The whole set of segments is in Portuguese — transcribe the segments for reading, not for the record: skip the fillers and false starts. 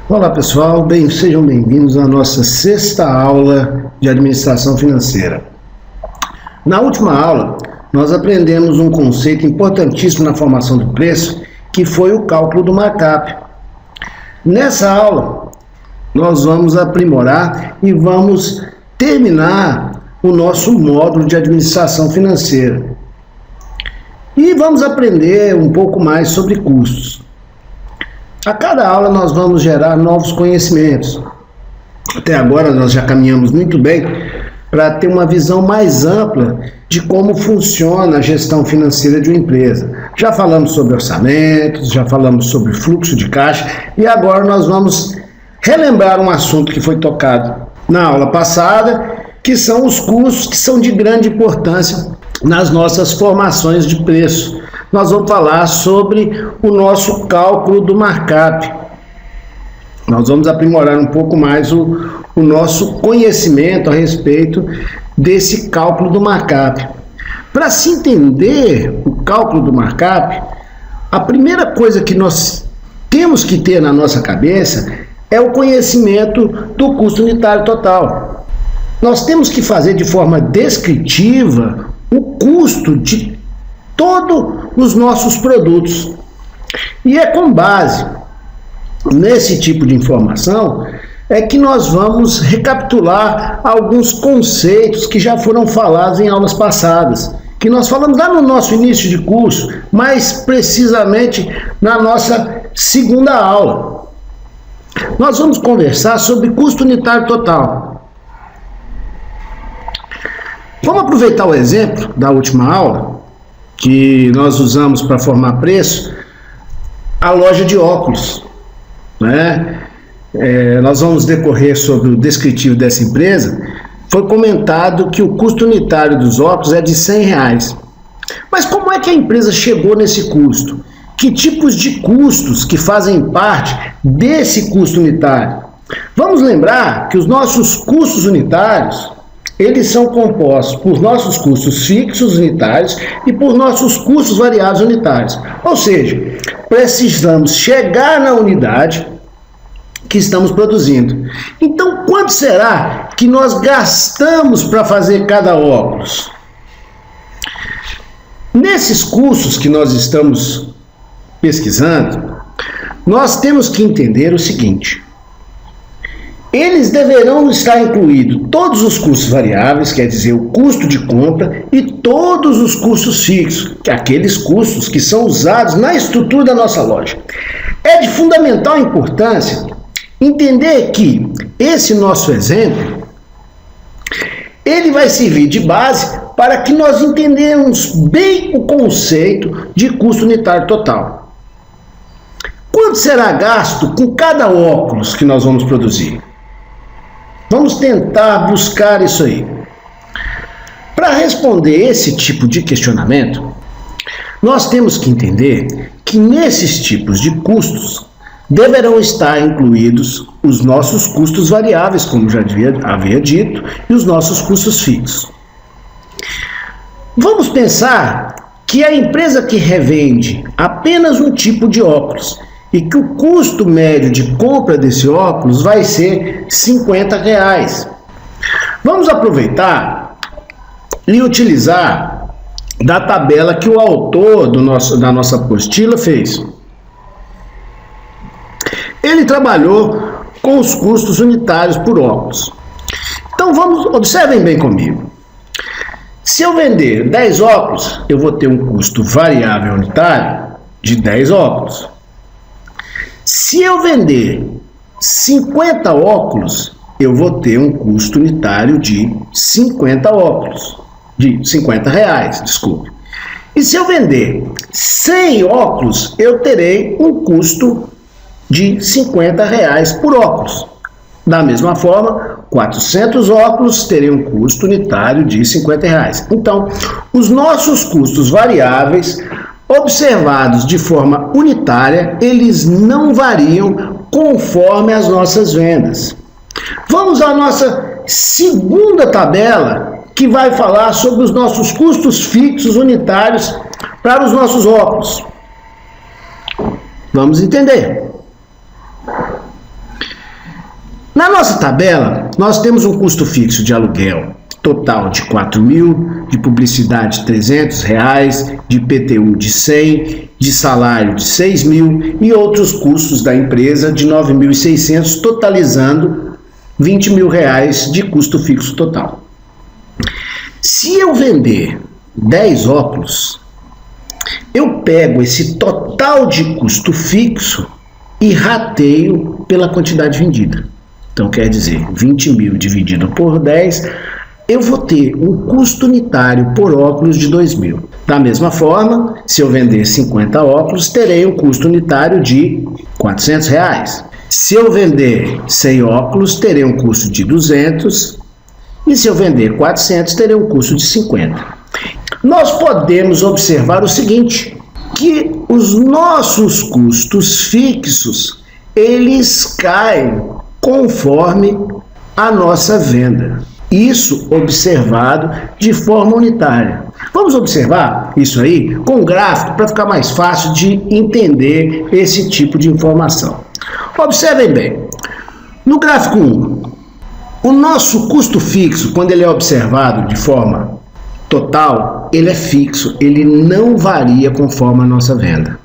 Olá pessoal, sejam bem-vindos à nossa sexta aula de administração financeira. Na última aula, nós aprendemos um conceito importantíssimo na formação do preço, que foi o cálculo do markup. Nessa aula, nós vamos aprimorar e vamos terminar o nosso módulo de administração financeira. E vamos aprender um pouco mais sobre custos. A cada aula nós vamos gerar novos conhecimentos. Até agora nós já caminhamos muito bem para ter uma visão mais ampla de como funciona a gestão financeira de uma empresa. Já falamos sobre orçamentos, já falamos sobre fluxo de caixa e agora nós vamos relembrar um assunto que foi tocado na aula passada, que são os custos, que são de grande importância nas nossas formações de preço. Nós vamos falar sobre o nosso cálculo do markup. Nós vamos aprimorar um pouco mais o nosso conhecimento a respeito desse cálculo do markup. Para se entender o cálculo do markup, a primeira coisa que nós temos que ter na nossa cabeça é o conhecimento do custo unitário total. Nós temos que fazer de forma descritiva o custo de todos os nossos produtos. E é com base nesse tipo de informação é que nós vamos recapitular alguns conceitos que já foram falados em aulas passadas, que nós falamos lá no nosso início de curso, mais precisamente na nossa segunda aula. Nós vamos conversar sobre custo unitário total. Vamos aproveitar o exemplo da última aula, que nós usamos para formar preço, a loja de óculos, né? Nós vamos decorrer sobre o descritivo dessa empresa. Foi comentado que o custo unitário dos óculos é de R$100. Mas como é que a empresa chegou nesse custo? Que tipos de custos que fazem parte desse custo unitário? Vamos lembrar que os nossos custos unitários, eles são compostos por nossos custos fixos unitários e por nossos custos variáveis unitários. Ou seja, precisamos chegar na unidade que estamos produzindo. Então, quanto será que nós gastamos para fazer cada óculos? Nesses custos que nós estamos pesquisando, nós temos que entender o seguinte: eles deverão estar incluídos todos os custos variáveis, quer dizer, o custo de compra, e todos os custos fixos, que é aqueles custos que são usados na estrutura da nossa loja. É de fundamental importância entender que esse nosso exemplo, ele vai servir de base para que nós entendamos bem o conceito de custo unitário total. Quanto será gasto com cada óculos que nós vamos produzir? Vamos tentar buscar isso aí. Para responder esse tipo de questionamento, nós temos que entender que nesses tipos de custos deverão estar incluídos os nossos custos variáveis, como já havia dito, e os nossos custos fixos. Vamos pensar que a empresa que revende apenas um tipo de óculos e que o custo médio de compra desse óculos vai ser R$50. Vamos aproveitar e utilizar da tabela que o autor da nossa apostila fez. Ele trabalhou com os custos unitários por óculos. Então observem bem comigo. Se eu vender 10 óculos, eu vou ter um custo variável unitário de 10 óculos. Se eu vender 50 óculos, eu vou ter um custo unitário de 50 óculos, de R$50, desculpe. E se eu vender 100 óculos, eu terei um custo de R$50 por óculos. Da mesma forma, 400 óculos teriam um custo unitário de R$50. Então, os nossos custos variáveis, observados de forma unitária, eles não variam conforme as nossas vendas. Vamos à nossa segunda tabela, que vai falar sobre os nossos custos fixos unitários para os nossos óculos. Vamos entender. Na nossa tabela, nós temos um custo fixo de aluguel total de 4.000, de publicidade de R$300, de IPTU de 100, de salário de 6.000 e outros custos da empresa de 9.600, totalizando R$20.000 de custo fixo total. Se eu vender 10 óculos, eu pego esse total de custo fixo e rateio pela quantidade vendida. Então quer dizer, 20.000 dividido por 10, eu vou ter um custo unitário por óculos de 2.000. Da mesma forma, se eu vender 50 óculos, terei um custo unitário de R$400. Se eu vender 100 óculos, terei um custo de 200. E se eu vender 400, terei um custo de 50. Nós podemos observar o seguinte, que os nossos custos fixos, eles caem conforme a nossa venda. Isso observado de forma unitária. Vamos observar isso aí com um gráfico para ficar mais fácil de entender esse tipo de informação. Observem bem, no gráfico 1, o nosso custo fixo, quando ele é observado de forma total, ele é fixo, ele não varia conforme a nossa venda.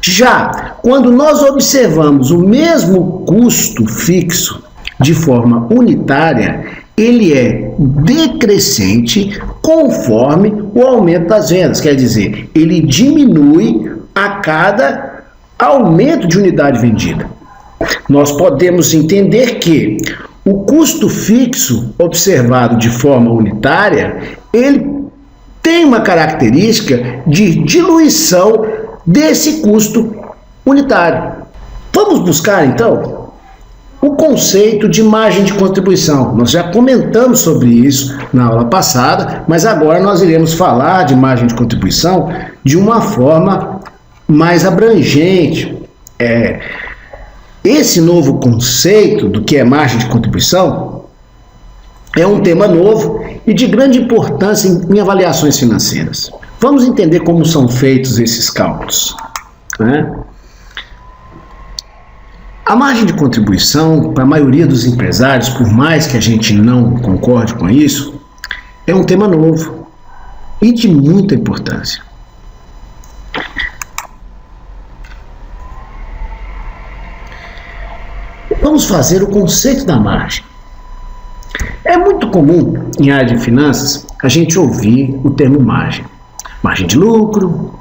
Já quando nós observamos o mesmo custo fixo de forma unitária, ele é decrescente conforme o aumento das vendas, quer dizer, ele diminui a cada aumento de unidade vendida. Nós podemos entender que o custo fixo observado de forma unitária, ele tem uma característica de diluição desse custo unitário. Vamos buscar então o conceito de margem de contribuição. Nós já comentamos sobre isso na aula passada, mas agora nós iremos falar de margem de contribuição de uma forma mais abrangente. Esse novo conceito do que é margem de contribuição é um tema novo e de grande importância em avaliações financeiras. Vamos entender como são feitos esses cálculos, né? A margem de contribuição, para a maioria dos empresários, por mais que a gente não concorde com isso, é um tema novo e de muita importância. Vamos fazer o conceito da margem. É muito comum, em área de finanças, a gente ouvir o termo margem. Margem de lucro,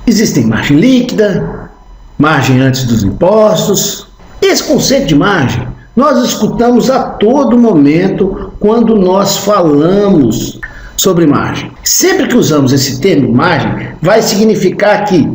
existem margem líquida, margem antes dos impostos. Esse conceito de margem nós escutamos a todo momento quando nós falamos sobre margem. Sempre que usamos esse termo margem, vai significar que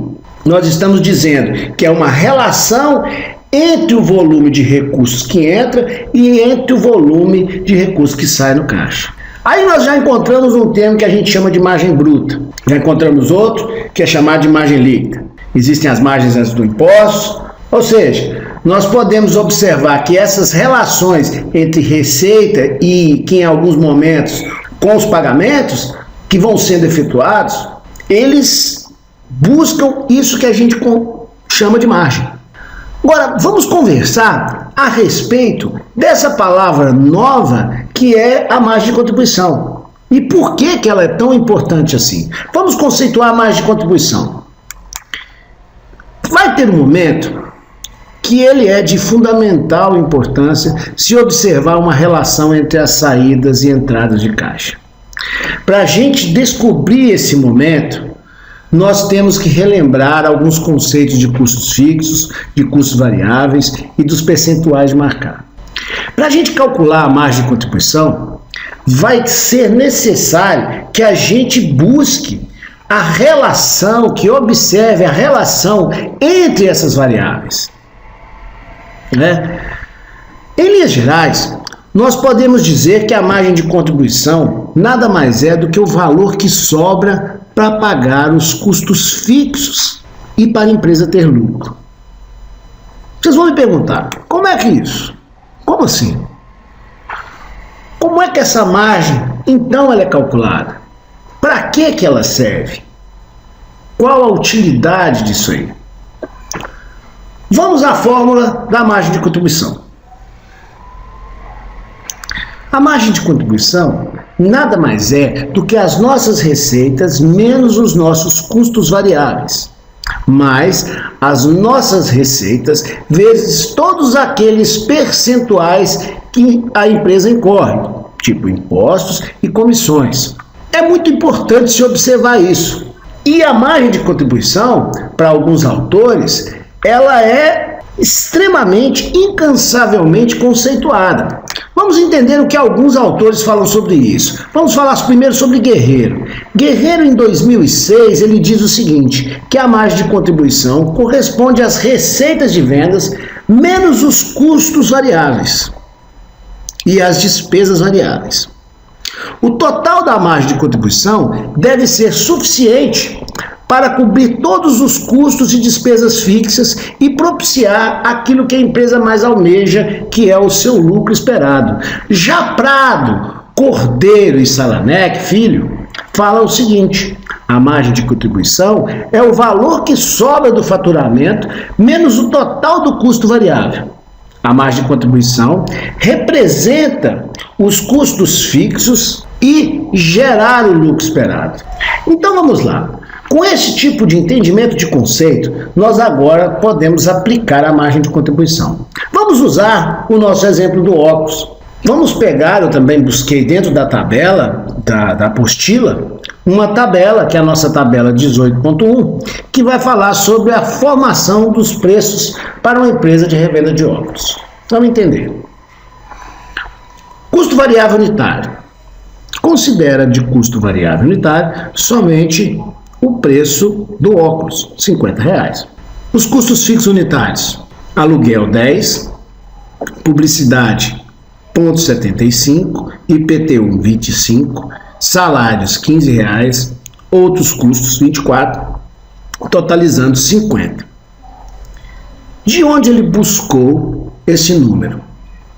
nós estamos dizendo que é uma relação entre o volume de recursos que entra e entre o volume de recursos que sai no caixa. Aí nós já encontramos um termo que a gente chama de margem bruta. Já encontramos outro que é chamado de margem líquida. Existem as margens antes do imposto, ou seja, nós podemos observar que essas relações entre receita e que em alguns momentos com os pagamentos que vão sendo efetuados, eles buscam isso que a gente chama de margem. Agora, vamos conversar a respeito dessa palavra nova que é a margem de contribuição. E por que ela é tão importante assim? Vamos conceituar a margem de contribuição. Vai ter um momento que ele é de fundamental importância se observar uma relação entre as saídas e entradas de caixa. Para a gente descobrir esse momento, nós temos que relembrar alguns conceitos de custos fixos, de custos variáveis e dos percentuais de marcar. Para a gente calcular a margem de contribuição, vai ser necessário que a gente busque a relação, que observe a relação entre essas variáveis. Em linhas gerais, nós podemos dizer que a margem de contribuição nada mais é do que o valor que sobra para pagar os custos fixos e para a empresa ter lucro. Vocês vão me perguntar, como é que isso? Como assim? Como é que essa margem, então, ela é calculada? Para que ela serve? Qual a utilidade disso aí? Vamos à fórmula da margem de contribuição. A margem de contribuição nada mais é do que as nossas receitas menos os nossos custos variáveis, mais as nossas receitas vezes todos aqueles percentuais que a empresa incorre, tipo impostos e comissões. É muito importante se observar isso. E a margem de contribuição, para alguns autores, ela é extremamente, incansavelmente conceituada. Vamos entender o que alguns autores falam sobre isso. Vamos falar primeiro sobre Guerreiro. Guerreiro, em 2006, ele diz o seguinte, que a margem de contribuição corresponde às receitas de vendas menos os custos variáveis e as despesas variáveis. O total da margem de contribuição deve ser suficiente para cobrir todos os custos e despesas fixas e propiciar aquilo que a empresa mais almeja, que é o seu lucro esperado. Já Prado, Cordeiro e Salanek, filho, falam o seguinte: a margem de contribuição é o valor que sobra do faturamento menos o total do custo variável. A margem de contribuição representa os custos fixos e gerar o lucro esperado. Então vamos lá. Com esse tipo de entendimento de conceito, nós agora podemos aplicar a margem de contribuição. Vamos usar o nosso exemplo do óculos. Vamos pegar, eu também busquei dentro da tabela, da apostila, uma tabela, que é a nossa tabela 18.1, que vai falar sobre a formação dos preços para uma empresa de revenda de óculos. Vamos entender. Custo variável unitário. Considera de custo variável unitário somente o preço do óculos, R$50. Os custos fixos unitários: aluguel 10, publicidade 0,75, IPTU 25, salários R$15, outros custos 24, totalizando 50. De onde ele buscou esse número,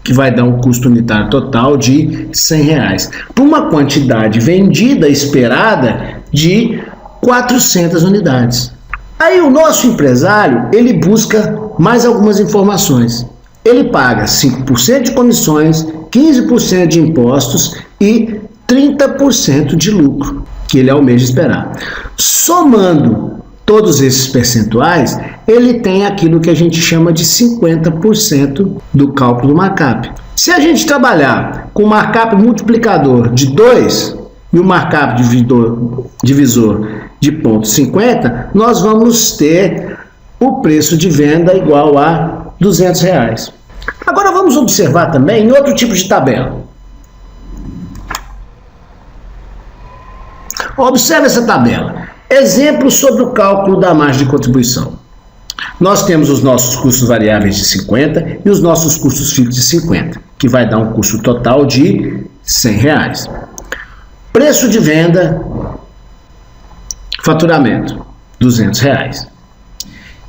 que vai dar um custo unitário total de R$100, por uma quantidade vendida esperada de 400 unidades. Aí o nosso empresário, ele busca mais algumas informações. Ele paga 5% de comissões, 15% de impostos e 30% de lucro, que ele almeja esperar. Somando todos esses percentuais, ele tem aquilo que a gente chama de 50% do cálculo do markup. Se a gente trabalhar com markup multiplicador de 2 e o markup divisor de 0,50, nós vamos ter o preço de venda igual a R$200. Agora vamos observar também em outro tipo de tabela. Observe essa tabela. Exemplo sobre o cálculo da margem de contribuição. Nós temos os nossos custos variáveis de 50 e os nossos custos fixos de 50, que vai dar um custo total de R$100. Preço de venda, faturamento, R$200.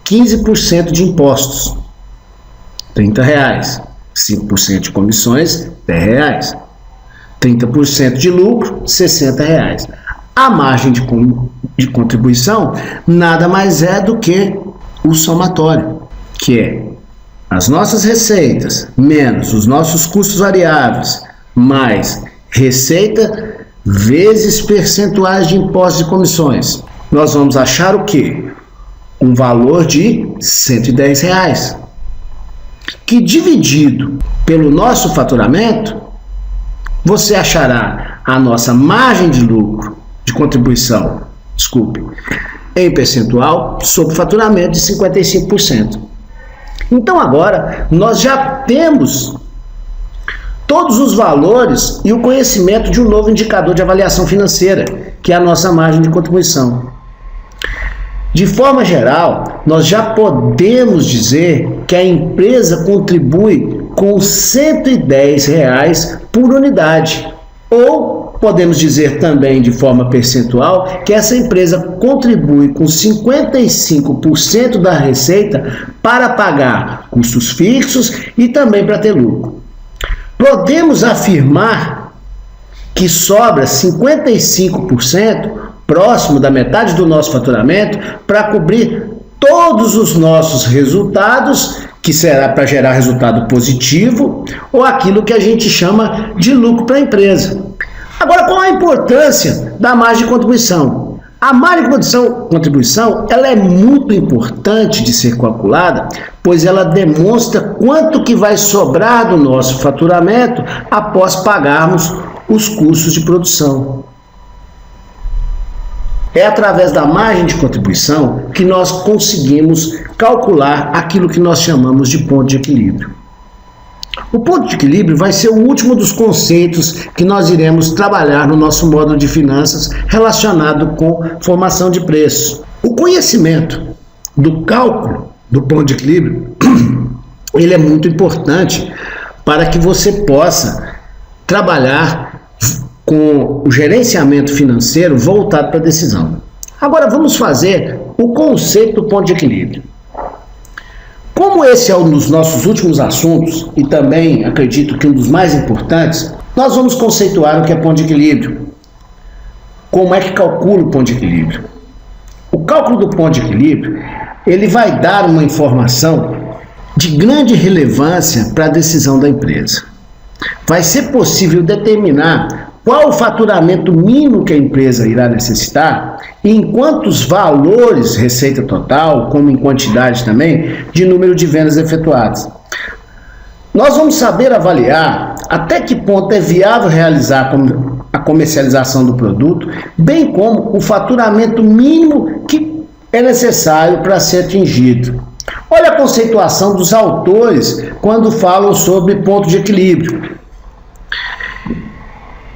15% de impostos, R$30. 5% de comissões, R$10. 30% de lucro, R$60. A margem de contribuição nada mais é do que o somatório, que é as nossas receitas menos os nossos custos variáveis, mais receita vezes percentuais de impostos e comissões. Nós vamos achar o quê? Um valor de R$110, que dividido pelo nosso faturamento, você achará a nossa margem de lucro, de contribuição, em percentual sobre faturamento de 55%. Então agora nós já temos todos os valores e o conhecimento de um novo indicador de avaliação financeira, que é a nossa margem de contribuição. De forma geral, nós já podemos dizer que a empresa contribui com R$110 por unidade, Ou podemos dizer também de forma percentual que essa empresa contribui com 55% da receita para pagar custos fixos e também para ter lucro. Podemos afirmar que sobra 55%, próximo da metade do nosso faturamento, para cobrir todos os nossos resultados, que será para gerar resultado positivo, ou aquilo que a gente chama de lucro para a empresa. Agora, qual a importância da margem de contribuição? A margem de contribuição ela é muito importante de ser calculada, pois ela demonstra quanto que vai sobrar do nosso faturamento após pagarmos os custos de produção. É através da margem de contribuição que nós conseguimos calcular aquilo que nós chamamos de ponto de equilíbrio. O ponto de equilíbrio vai ser o último dos conceitos que nós iremos trabalhar no nosso módulo de finanças relacionado com formação de preços. O conhecimento do cálculo do ponto de equilíbrio, ele é muito importante para que você possa trabalhar com o gerenciamento financeiro voltado para a decisão. Agora vamos fazer o conceito do ponto de equilíbrio. Como esse é um dos nossos últimos assuntos, e também acredito que um dos mais importantes, nós vamos conceituar o que é ponto de equilíbrio. Como é que calcula o ponto de equilíbrio? O cálculo do ponto de equilíbrio, ele vai dar uma informação de grande relevância para a decisão da empresa. Vai ser possível determinar qual o faturamento mínimo que a empresa irá necessitar e em quantos valores, receita total, como em quantidade também, de número de vendas efetuadas. Nós vamos saber avaliar até que ponto é viável realizar a comercialização do produto, bem como o faturamento mínimo que é necessário para ser atingido. Olha a conceituação dos autores quando falam sobre ponto de equilíbrio.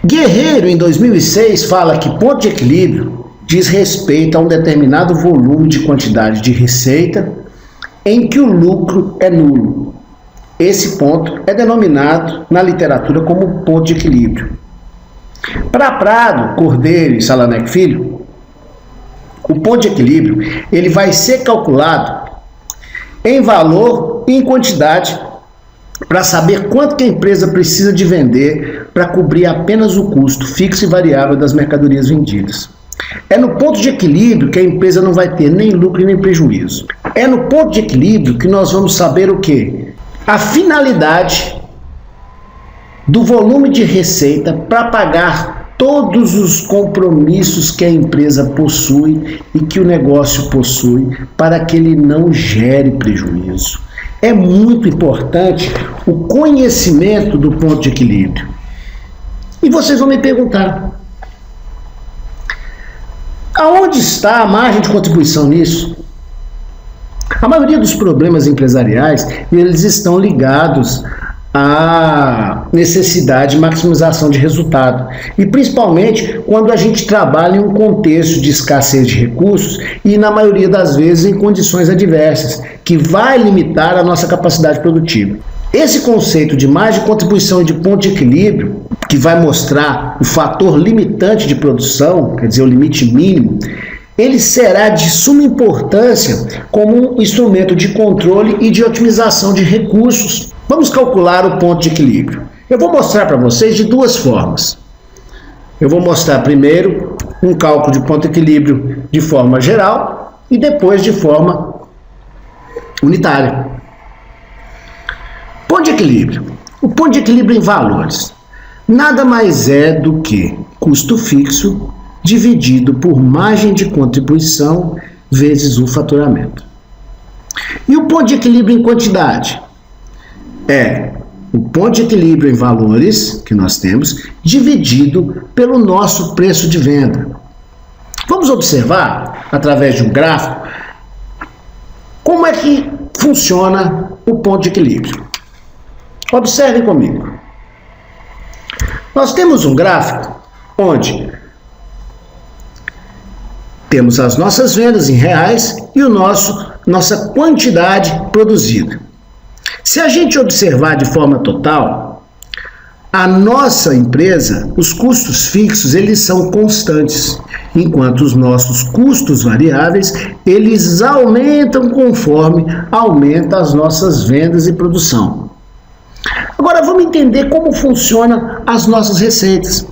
Guerreiro, em 2006, fala que ponto de equilíbrio diz respeito a um determinado volume de quantidade de receita em que o lucro é nulo. Esse ponto é denominado na literatura como ponto de equilíbrio. Para Prado, Cordeiro e Salanek Filho, o ponto de equilíbrio ele vai ser calculado em valor e em quantidade para saber quanto que a empresa precisa de vender para cobrir apenas o custo fixo e variável das mercadorias vendidas. É no ponto de equilíbrio que a empresa não vai ter nem lucro nem prejuízo. É no ponto de equilíbrio que nós vamos saber o quê? A finalidade do volume de receita para pagar todos os compromissos que a empresa possui e que o negócio possui para que ele não gere prejuízo. É muito importante o conhecimento do ponto de equilíbrio. E vocês vão me perguntar, aonde está a margem de contribuição nisso? A maioria dos problemas empresariais, eles estão ligados à necessidade de maximização de resultado. E principalmente quando a gente trabalha em um contexto de escassez de recursos e, na maioria das vezes, em condições adversas, que vai limitar a nossa capacidade produtiva. Esse conceito de margem de contribuição e de ponto de equilíbrio, que vai mostrar o fator limitante de produção, quer dizer, o limite mínimo, ele será de suma importância como um instrumento de controle e de otimização de recursos. Vamos calcular o ponto de equilíbrio. Eu vou mostrar para vocês de duas formas. Eu vou mostrar primeiro um cálculo de ponto de equilíbrio de forma geral e depois de forma unitária. Ponto de equilíbrio. O ponto de equilíbrio em valores nada mais é do que custo fixo dividido por margem de contribuição vezes o faturamento. E o ponto de equilíbrio em quantidade? É o ponto de equilíbrio em valores que nós temos dividido pelo nosso preço de venda. Vamos observar, através de um gráfico, como é que funciona o ponto de equilíbrio. Observem comigo. Nós temos um gráfico onde temos as nossas vendas em reais e nossa quantidade produzida. Se a gente observar de forma total, A nossa empresa, os custos fixos, eles são constantes, enquanto os nossos custos variáveis, eles aumentam conforme aumenta as nossas vendas e produção. Agora vamos entender como funcionam as nossas receitas.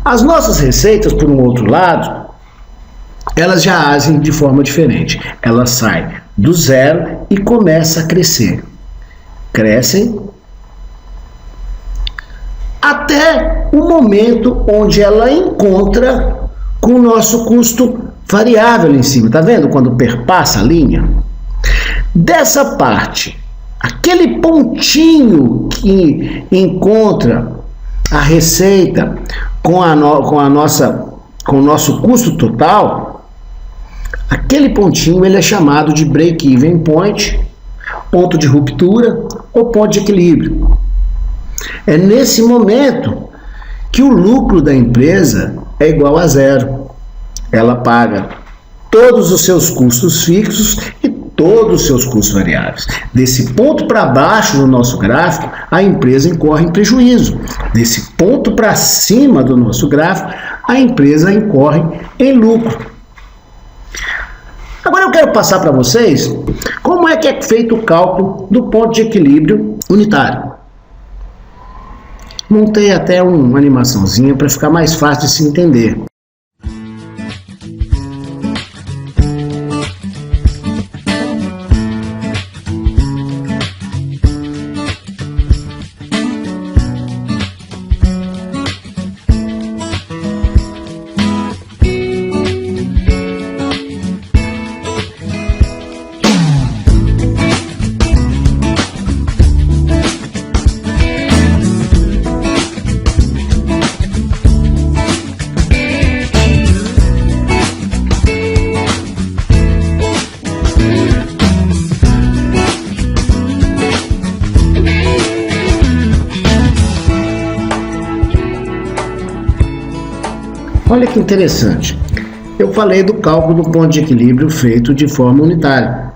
As nossas receitas, por um outro lado, elas já agem de forma diferente. Elas saem do zero e começam a crescer. Crescem até o momento onde ela encontra com o nosso custo variável em cima. Tá vendo quando perpassa a linha? Dessa parte, aquele pontinho que encontra a receita com o nosso custo total, aquele pontinho ele é chamado de break-even point, ponto de ruptura ou ponto de equilíbrio. É nesse momento que o lucro da empresa é igual a zero. Ela paga todos os seus custos fixos e todos os seus custos variáveis. Desse ponto para baixo no nosso gráfico, a empresa incorre em prejuízo. Desse ponto para cima do nosso gráfico, a empresa incorre em lucro. Agora eu quero passar para vocês como é que é feito o cálculo do ponto de equilíbrio unitário. Montei até uma animaçãozinha para ficar mais fácil de se entender. Olha que interessante. Eu falei do cálculo do ponto de equilíbrio feito de forma unitária.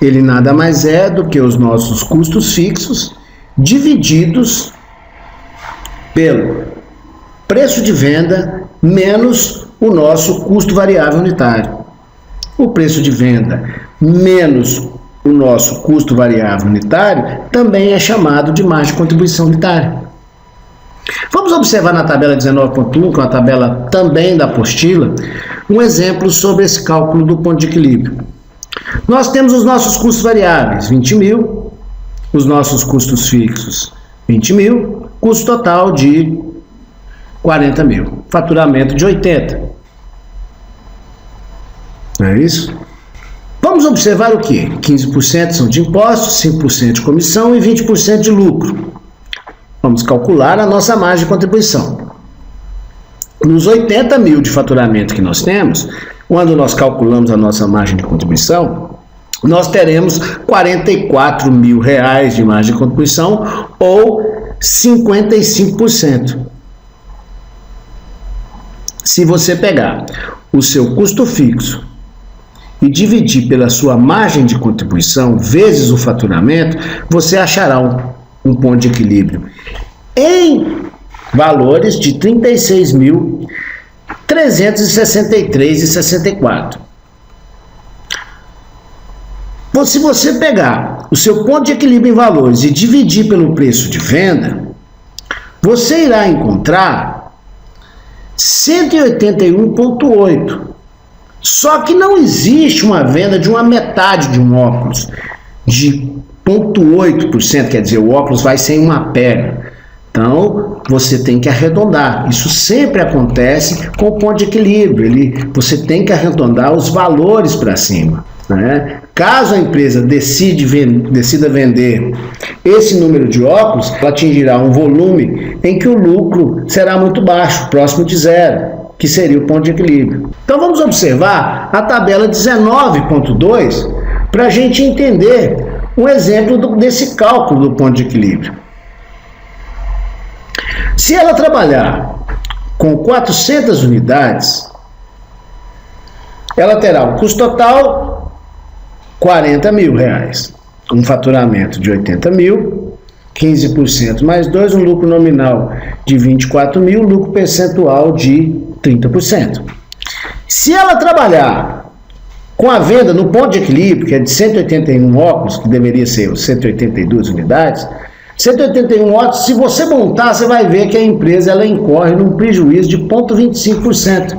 Ele nada mais é do que os nossos custos fixos divididos pelo preço de venda menos o nosso custo variável unitário. O preço de venda menos o nosso custo variável unitário também é chamado de margem de contribuição unitária. Vamos observar na tabela 19.1, que é uma tabela também da apostila, um exemplo sobre esse cálculo do ponto de equilíbrio. Nós temos os nossos custos variáveis, 20 mil, os nossos custos fixos, 20 mil, custo total de 40 mil, faturamento de 80. Não é isso? Vamos observar o quê? 15% são de impostos, 5% de comissão e 20% de lucro. Vamos calcular a nossa margem de contribuição. Nos 80 mil de faturamento que nós temos, quando nós calculamos a nossa margem de contribuição, nós teremos 44 mil reais de margem de contribuição ou 55%. Se você pegar o seu custo fixo e dividir pela sua margem de contribuição vezes o faturamento, você achará um ponto de equilíbrio em valores de 36.363,64. Se você pegar o seu ponto de equilíbrio em valores e dividir pelo preço de venda, você irá encontrar 181,8. Só que não existe uma venda de uma metade de um óculos de 0,8%, quer dizer, o óculos vai sem uma perna. Então, você tem que arredondar. Isso sempre acontece com o ponto de equilíbrio. Você tem que arredondar os valores para cima, né? Caso a empresa decida vender esse número de óculos, ela atingirá um volume em que o lucro será muito baixo, próximo de zero, que seria o ponto de equilíbrio. Então, vamos observar a tabela 19.2 para a gente entender um exemplo desse cálculo do ponto de equilíbrio. Se ela trabalhar com 400 unidades, ela terá um custo total 40 mil reais, um faturamento de 80 mil, 15% mais 2, um lucro nominal de 24 mil, lucro percentual de 30%. Se ela trabalhar com a venda no ponto de equilíbrio, que é de 181 óculos, que deveria ser 182 unidades, 181 óculos, se você montar, você vai ver que a empresa ela incorre num prejuízo de 0,25%.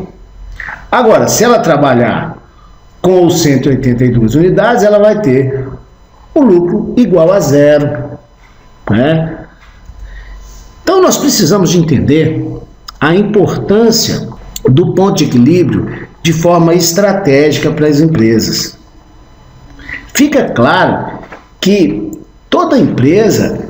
Agora, se ela trabalhar com os 182 unidades, ela vai ter o lucro igual a zero, né? Então, nós precisamos de entender a importância do ponto de equilíbrio de forma estratégica para as empresas. Fica claro que toda empresa,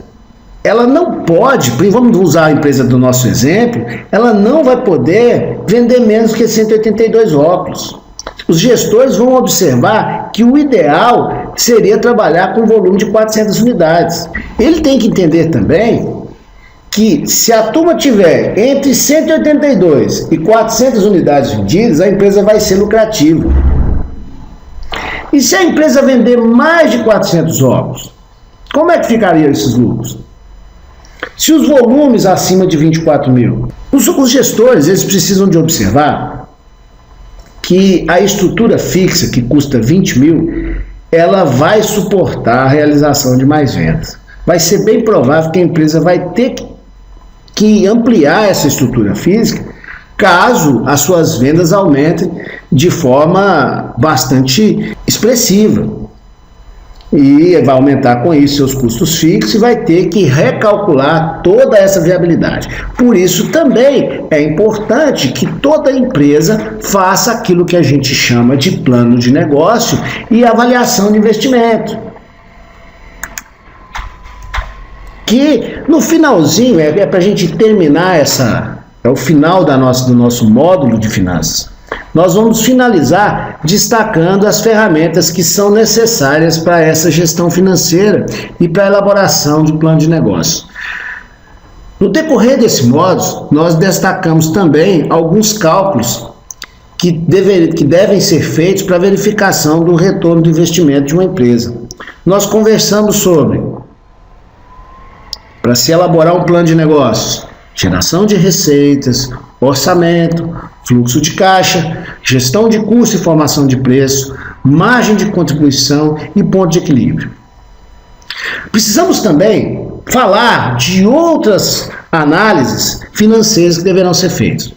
ela não pode, vamos usar a empresa do nosso exemplo, ela não vai poder vender menos que 182 óculos. Os gestores vão observar que o ideal seria trabalhar com volume de 400 unidades. Ele tem que entender também que se a turma tiver entre 182 e 400 unidades vendidas, a empresa vai ser lucrativa. E se a empresa vender mais de 400 óculos, como é que ficariam esses lucros? Se os volumes acima de 24 mil, os gestores eles precisam de observar que a estrutura fixa, que custa 20 mil, ela vai suportar a realização de mais vendas. Vai ser bem provável que a empresa vai ter que ampliar essa estrutura física caso as suas vendas aumentem de forma bastante expressiva. E vai aumentar com isso seus custos fixos e vai ter que recalcular toda essa viabilidade. Por isso também é importante que toda empresa faça aquilo que a gente chama de plano de negócio e avaliação de investimento. Que no finalzinho, é para a gente terminar é o final do nosso módulo de finanças. Nós vamos finalizar destacando as ferramentas que são necessárias para essa gestão financeira e para a elaboração de plano de negócio. No decorrer desse módulo, nós destacamos também alguns cálculos que devem ser feitos para verificação do retorno do investimento de uma empresa. Nós conversamos sobre, para se elaborar um plano de negócios, geração de receitas, orçamento, fluxo de caixa, gestão de custo e formação de preço, margem de contribuição e ponto de equilíbrio. Precisamos também falar de outras análises financeiras que deverão ser feitas.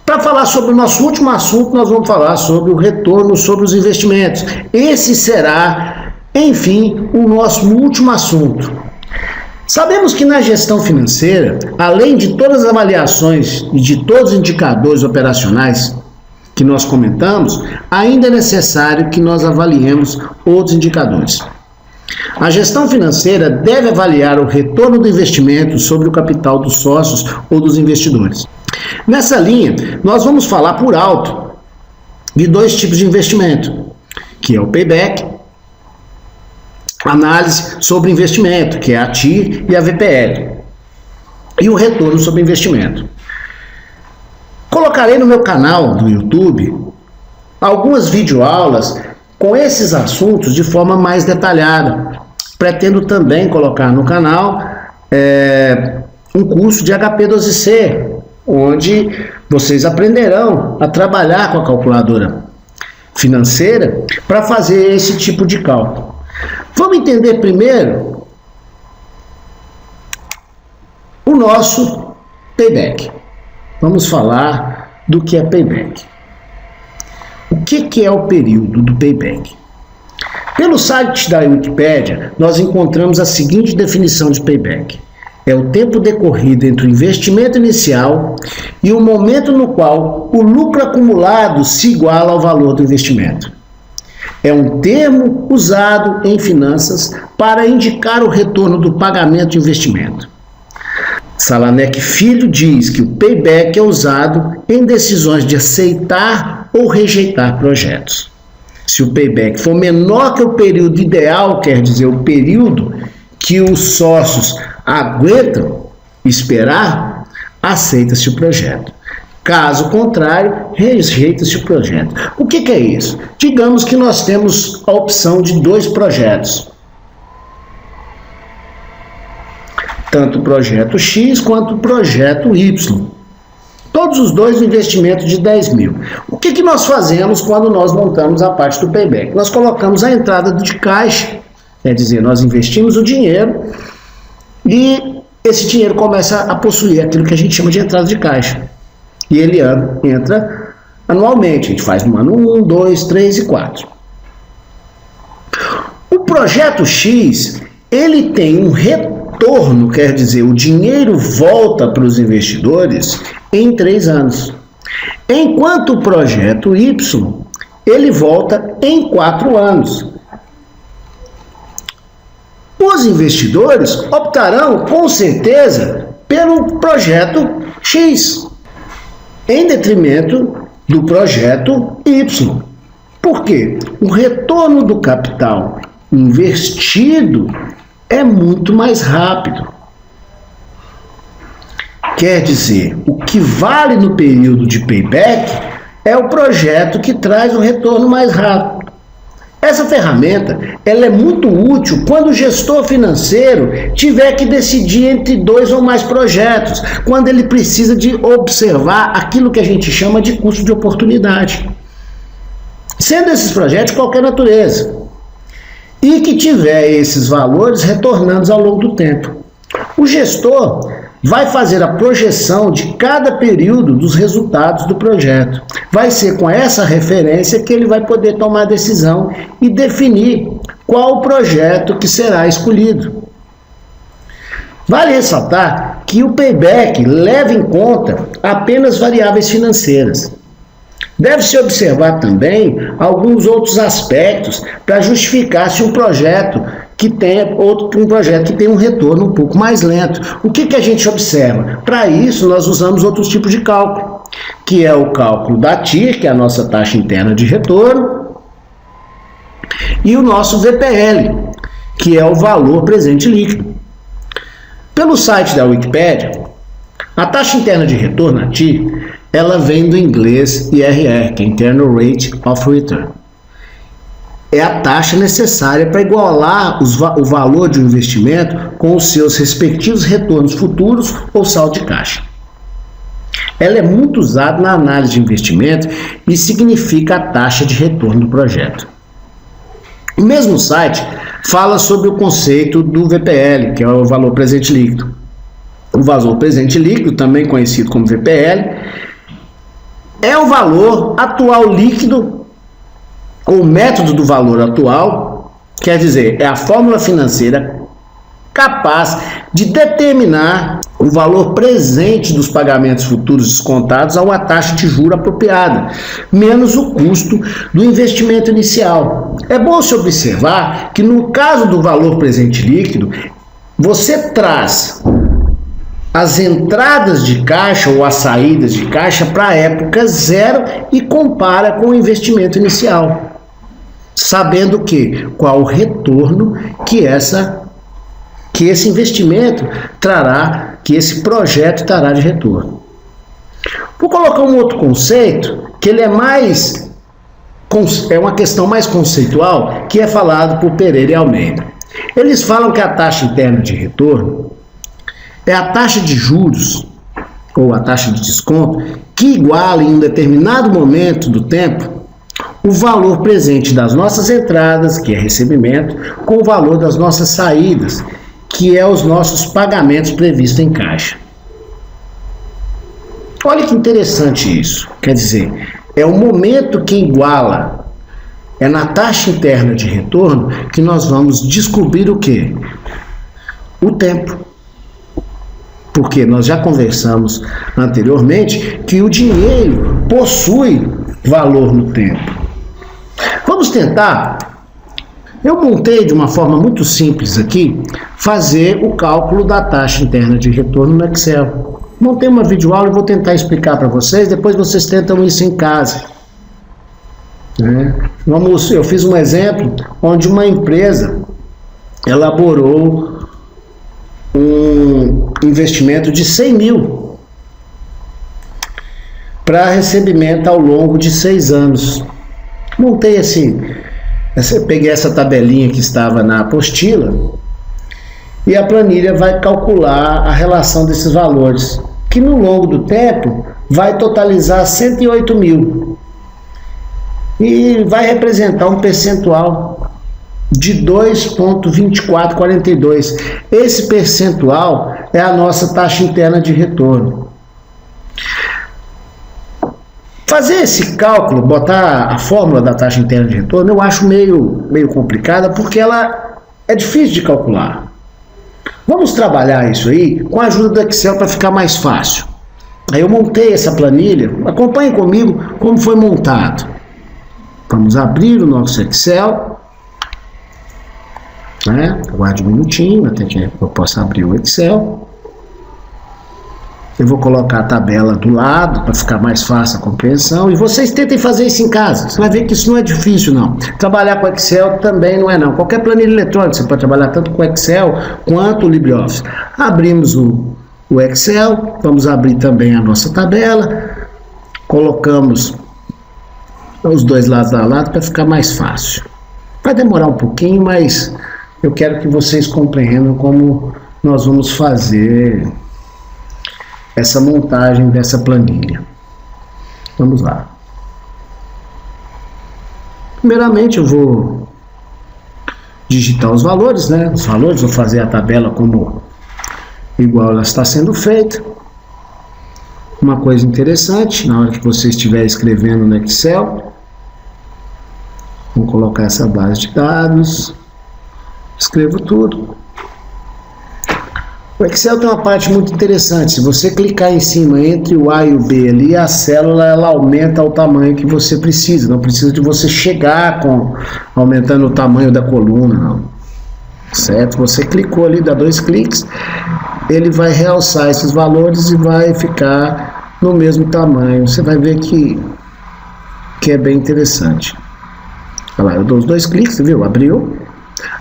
Para falar sobre o nosso último assunto, nós vamos falar sobre o retorno sobre os investimentos. Esse será, enfim, o nosso último assunto. Sabemos que na gestão financeira, além de todas as avaliações e de todos os indicadores operacionais que nós comentamos, ainda é necessário que nós avaliemos outros indicadores. A gestão financeira deve avaliar o retorno do investimento sobre o capital dos sócios ou dos investidores. Nessa linha, nós vamos falar por alto de dois tipos de investimento, que é o payback, análise sobre investimento, que é a TIR e a VPL, e o retorno sobre investimento. Colocarei no meu canal do YouTube algumas videoaulas com esses assuntos de forma mais detalhada. Pretendo também colocar no canal um curso de HP12C, onde vocês aprenderão a trabalhar com a calculadora financeira para fazer esse tipo de cálculo. Vamos entender primeiro o nosso payback. Vamos falar do que é payback. O que é o período do payback? Pelo site da Wikipédia, nós encontramos a seguinte definição de payback. É o tempo decorrido entre o investimento inicial e o momento no qual o lucro acumulado se iguala ao valor do investimento. É um termo usado em finanças para indicar o retorno do pagamento de investimento. Salanek Filho diz que o payback é usado em decisões de aceitar ou rejeitar projetos. Se o payback for menor que o período ideal, quer dizer, o período que os sócios aguentam esperar, aceita-se o projeto. Caso contrário, rejeita-se o projeto. O que é isso? Digamos que nós temos a opção de 2 projetos. tanto o projeto X quanto o projeto Y. Todos os dois investimentos de 10 mil. O que nós fazemos quando nós montamos a parte do payback? Nós colocamos a entrada de caixa, quer dizer, nós investimos o dinheiro e esse dinheiro começa a possuir aquilo que a gente chama de entrada de caixa. E ele entra anualmente, a gente faz no ano 1, 2, 3 e 4. O projeto X, ele tem um retorno, quer dizer, o dinheiro volta para os investidores em 3 anos. Enquanto o projeto Y, ele volta em 4 anos. Os investidores optarão, com certeza, pelo projeto X, em detrimento do projeto Y. Por quê? O retorno do capital investido é muito mais rápido. Quer dizer, o que vale no período de payback é o projeto que traz o retorno mais rápido. Essa ferramenta ela é muito útil quando o gestor financeiro tiver que decidir entre 2 ou mais projetos, quando ele precisa de observar aquilo que a gente chama de custo de oportunidade. Sendo esses projetos de qualquer natureza, e que tiver esses valores retornando ao longo do tempo. O gestor vai fazer a projeção de cada período dos resultados do projeto. Vai ser com essa referência que ele vai poder tomar a decisão e definir qual o projeto que será escolhido. Vale ressaltar que o payback leva em conta apenas variáveis financeiras. Deve-se observar também alguns outros aspectos para justificar se um projeto que tem um retorno um pouco mais lento. O que a gente observa? Para isso, nós usamos outros tipos de cálculo, que é o cálculo da TIR, que é a nossa taxa interna de retorno, e o nosso VPL, que é o valor presente líquido. Pelo site da Wikipédia, a taxa interna de retorno, a TIR, ela vem do inglês IRR, que é Internal Rate of Return. É a taxa necessária para igualar o valor de um investimento com os seus respectivos retornos futuros ou saldo de caixa. Ela é muito usada na análise de investimento e significa a taxa de retorno do projeto. O mesmo site fala sobre o conceito do VPL, que é o valor presente líquido. O valor presente líquido, também conhecido como VPL, é o valor atual líquido, ou método do valor atual, quer dizer, é a fórmula financeira capaz de determinar o valor presente dos pagamentos futuros descontados a uma taxa de juro apropriada, menos o custo do investimento inicial. É bom se observar que no caso do valor presente líquido, você traz as entradas de caixa ou as saídas de caixa para a época zero e compara com o investimento inicial, sabendo qual o retorno que esse investimento trará, que esse projeto trará de retorno. Vou colocar um outro conceito, que ele é uma questão mais conceitual, que é falado por Pereira e Almeida. Eles falam que a taxa interna de retorno é a taxa de juros, ou a taxa de desconto, que iguala em um determinado momento do tempo o valor presente das nossas entradas, que é recebimento, com o valor das nossas saídas, que é os nossos pagamentos previstos em caixa. Olha que interessante isso. Quer dizer, é o momento que iguala, é na taxa interna de retorno que nós vamos descobrir o quê? O tempo. Porque nós já conversamos anteriormente que o dinheiro possui valor no tempo. Vamos tentar. Eu montei de uma forma muito simples aqui, fazer o cálculo da taxa interna de retorno no Excel. Montei uma videoaula e vou tentar explicar para vocês, depois vocês tentam isso em casa. Eu fiz um exemplo onde uma empresa elaborou um investimento de 100 mil para recebimento ao longo de 6 anos. Montei assim, peguei essa tabelinha que estava na apostila e a planilha vai calcular a relação desses valores, que no longo do tempo vai totalizar 108 mil e vai representar um percentual de 2,2442. Esse percentual é a nossa taxa interna de retorno. Fazer esse cálculo, botar a fórmula da taxa interna de retorno, eu acho meio complicada, porque ela é difícil de calcular. Vamos trabalhar isso aí com a ajuda do Excel para ficar mais fácil. Aí eu montei essa planilha, acompanhe comigo como foi montado. Vamos abrir o nosso Excel, né? Aguarde um minutinho até que eu possa abrir o Excel. Eu vou colocar a tabela do lado para ficar mais fácil a compreensão. E vocês tentem fazer isso em casa. Você vai ver que isso não é difícil, não. Trabalhar com Excel também não é, não. Qualquer planilha eletrônica, você pode trabalhar tanto com Excel quanto o LibreOffice. Abrimos o Excel, vamos abrir também a nossa tabela. Colocamos os dois lados a lado para ficar mais fácil. Vai demorar um pouquinho, mas eu quero que vocês compreendam como nós vamos fazer essa montagem dessa planilha. Vamos lá. Primeiramente eu vou digitar os valores, né? Os valores, vou fazer a tabela como igual ela está sendo feita. Uma coisa interessante, na hora que você estiver escrevendo no Excel, vou colocar essa base de dados, escrevo tudo. O Excel tem uma parte muito interessante. Se você clicar em cima entre o A e o B ali, a célula ela aumenta o tamanho que você precisa. Não precisa de você chegar aumentando o tamanho da coluna, não. Certo? Você clicou ali, dá 2 cliques, ele vai realçar esses valores e vai ficar no mesmo tamanho. Você vai ver que é bem interessante. Olha lá, eu dou os 2 cliques, viu? Abriu.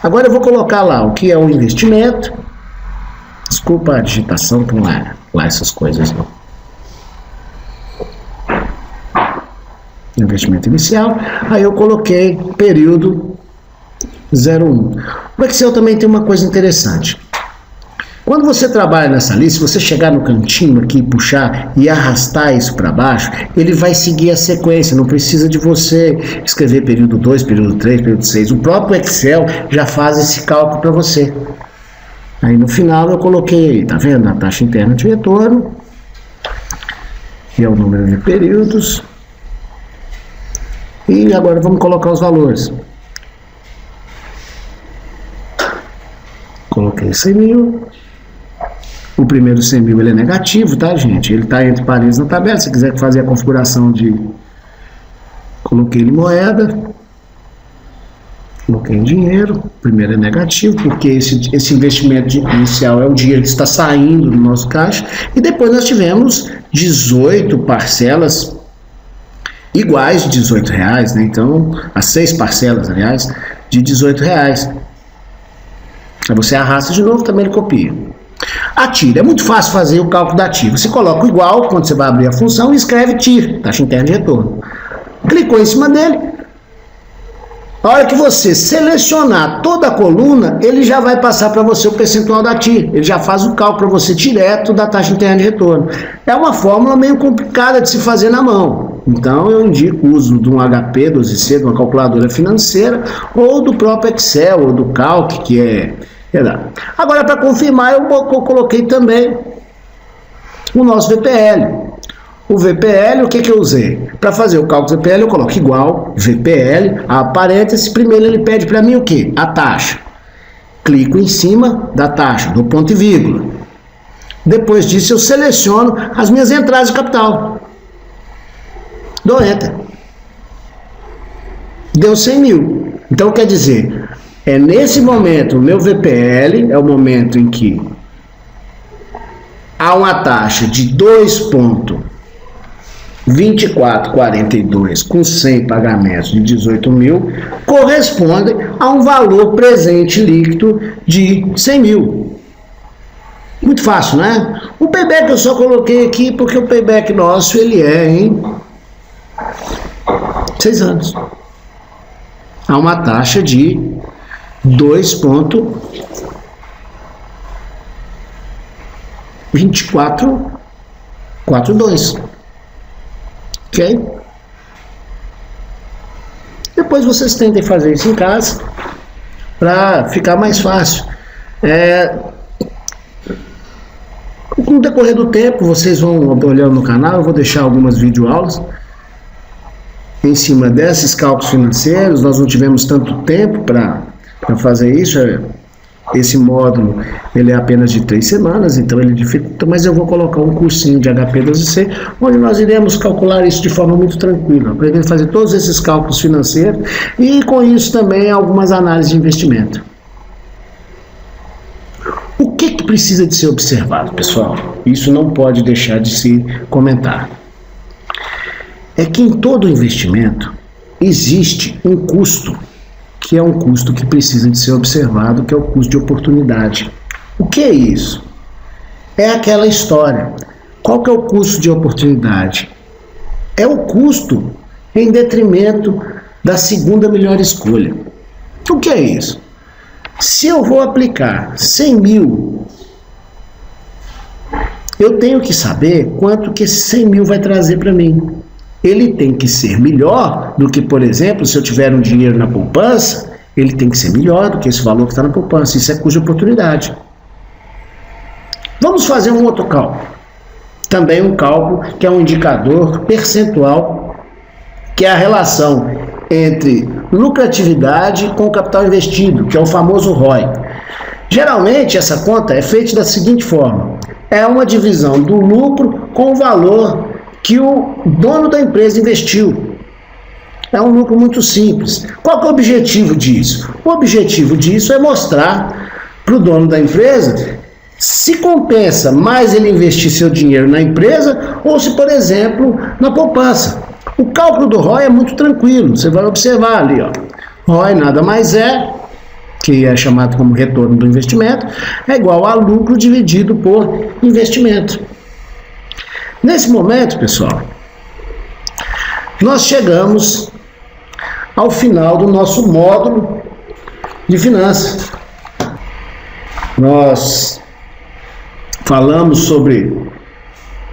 Agora eu vou colocar lá o que é o investimento. Desculpa a digitação, que não é lá essas coisas, não. Investimento inicial. Aí eu coloquei período 01. O Excel também tem uma coisa interessante. Quando você trabalha nessa lista, se você chegar no cantinho aqui, puxar e arrastar isso para baixo, ele vai seguir a sequência, não precisa de você escrever período 2, período 3, período 6. O próprio Excel já faz esse cálculo para você. Aí no final eu coloquei, tá vendo? A taxa interna de retorno, que é o número de períodos. E agora vamos colocar os valores. Coloquei 100 mil. O primeiro 100 mil ele é negativo, tá, gente? Ele está entre parênteses na tabela. Se quiser fazer a configuração de... Coloquei em moeda. Coloquei em dinheiro. O primeiro é negativo, porque esse investimento inicial é o dinheiro que está saindo do nosso caixa. E depois nós tivemos 18 parcelas iguais de R$18, né? Então, as 6 parcelas, aliás, de R$18. Aí você arrasta de novo, também ele copia. A TIR, é muito fácil fazer o cálculo da TIR. Você coloca o igual, quando você vai abrir a função, e escreve TIR, taxa interna de retorno. Clicou em cima dele. A hora que você selecionar toda a coluna, ele já vai passar para você o percentual da TIR. Ele já faz o cálculo para você direto da taxa interna de retorno. É uma fórmula meio complicada de se fazer na mão. Então eu indico o uso de um HP 12C, de uma calculadora financeira, ou do próprio Excel, ou do Calc, que é... Agora, para confirmar, eu coloquei também o nosso VPL. O VPL, o que eu usei? Para fazer o cálculo do VPL, eu coloco igual, VPL, a parênteses, primeiro ele pede para mim o quê? A taxa. Clico em cima da taxa, do ponto e vírgula. Depois disso, eu seleciono as minhas entradas de capital. Dou Enter. Deu 100 mil. Então, quer dizer, é nesse momento, o meu VPL é o momento em que há uma taxa de 2,2442 com 100 pagamentos de 18 mil, corresponde a um valor presente líquido de 100 mil. Muito fácil, né? O payback eu só coloquei aqui porque o payback nosso ele é em 6 anos. Há uma taxa de 24,42. Ok? Depois vocês tentem fazer isso em casa para ficar mais fácil. No decorrer do tempo, vocês vão olhando no canal, eu vou deixar algumas videoaulas em cima desses cálculos financeiros. Nós não tivemos tanto tempo para fazer isso. Esse módulo ele é apenas de 3 semanas, então ele dificulta, mas eu vou colocar um cursinho de HP12C, onde nós iremos calcular isso de forma muito tranquila, aprendendo a fazer todos esses cálculos financeiros e com isso também algumas análises de investimento. O que precisa de ser observado, pessoal? Isso não pode deixar de se comentar. É que em todo investimento existe um custo, que é um custo que precisa de ser observado, que é o custo de oportunidade. O que é isso? É aquela história. Qual que é o custo de oportunidade? É o custo em detrimento da segunda melhor escolha. O que é isso? Se eu vou aplicar 100 mil, eu tenho que saber quanto que esse 100 mil vai trazer para mim. Ele tem que ser melhor do que, por exemplo, se eu tiver um dinheiro na poupança, ele tem que ser melhor do que esse valor que está na poupança. Isso é custo de oportunidade. Vamos fazer um outro cálculo. Também um cálculo que é um indicador percentual, que é a relação entre lucratividade com o capital investido, que é o famoso ROI. Geralmente, essa conta é feita da seguinte forma. É uma divisão do lucro com o valor que o dono da empresa investiu. É um lucro muito simples. Qual que é o objetivo disso? O objetivo disso é mostrar para o dono da empresa se compensa mais ele investir seu dinheiro na empresa ou se, por exemplo, na poupança. O cálculo do ROI é muito tranquilo. Você vai observar ali, ó. ROI nada mais é, que é chamado como retorno do investimento, é igual a lucro dividido por investimento. Nesse momento, pessoal, nós chegamos ao final do nosso módulo de finanças. Nós falamos sobre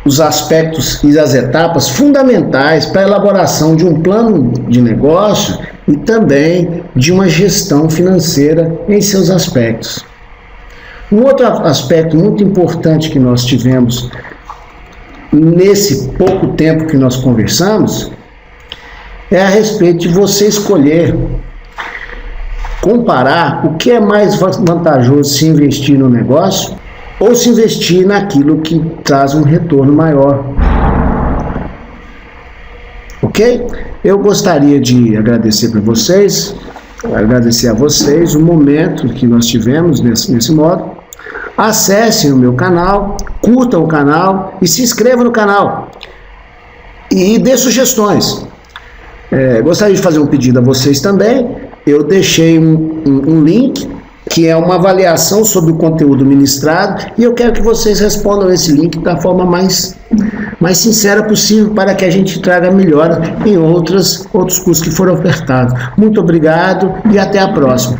os aspectos e as etapas fundamentais para a elaboração de um plano de negócio e também de uma gestão financeira em seus aspectos. Um outro aspecto muito importante que nós tivemos nesse pouco tempo que nós conversamos é a respeito de você escolher, comparar o que é mais vantajoso se investir no negócio ou se investir naquilo que traz um retorno maior. Ok? Eu gostaria de agradecer para vocês, agradecer a vocês o momento que nós tivemos nesse módulo. Acessem o meu canal, curtam o canal e se inscrevam no canal. E dê sugestões. Gostaria de fazer um pedido a vocês também. Eu deixei um link que é uma avaliação sobre o conteúdo ministrado e eu quero que vocês respondam esse link da forma mais sincera possível para que a gente traga melhora em outros cursos que foram ofertados. Muito obrigado e até a próxima.